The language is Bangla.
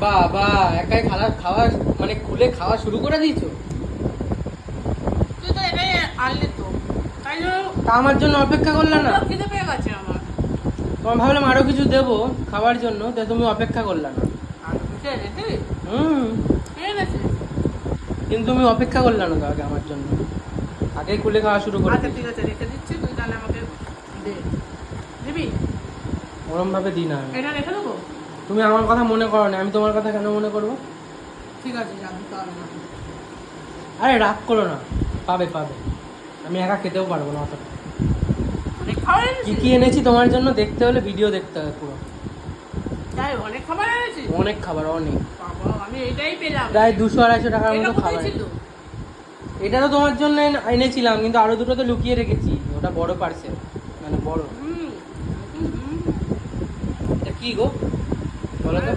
বাবা একাই খাওয়া মানে খুলে খাওয়া শুরু করে দিয়েছো? তুই তো এটাই আনলি তো, তাই জন্য তা আমার জন্য অপেক্ষা করলে না? খিদে পেয়ে গেছে আমার। তোমার ভাবলাম আরো কিছু দেবো খাওয়ার জন্য, তা তুমি অপেক্ষা করলে না। আর কিছু এনেছিস? হুম, কি এনেছিস? কিন্তু তুমি অপেক্ষা করলে না তো আগে আমার জন্য, আগেই খুলে খাওয়া শুরু করে আচ্ছা দিয়েছো। ঠিক আছে, রেখে দিচ্ছি, তুই তাহলে আমাকে দে। দিবি? ওরম ভাবে দিই না আমি। এটা রেখে দেবো? তুমি আমার কথা মনে করো না, আমি তোমার কথা কেন মনে করবো? ঠিক আছে, জানতে পারবো না। আরে রাগ করো না, পাবে পাবে, আমি একা খেতেও পারবো না অতটা। অনেক খাবার কি এনেছিস? কি এনেছি তোমার জন্য দেখতে হলে ভিডিও দেখতে হবে পুরো। তাই অনেক খাবার এনেছিস? অনেক খাবার, অনেক, বাবা, আমি এটাই পেলাম। প্রায় 200-250 টাকার এটা মতো কোথায় খাবার। ছিল? এটা তো তোমার জন্য এনেছিলাম, কিন্তু আরো দুটো তো লুকিয়ে রেখেছি, ওটা বড় পার্সেল, মানে বড়। হুম হুম হুম। এটা কি গো বলো তো?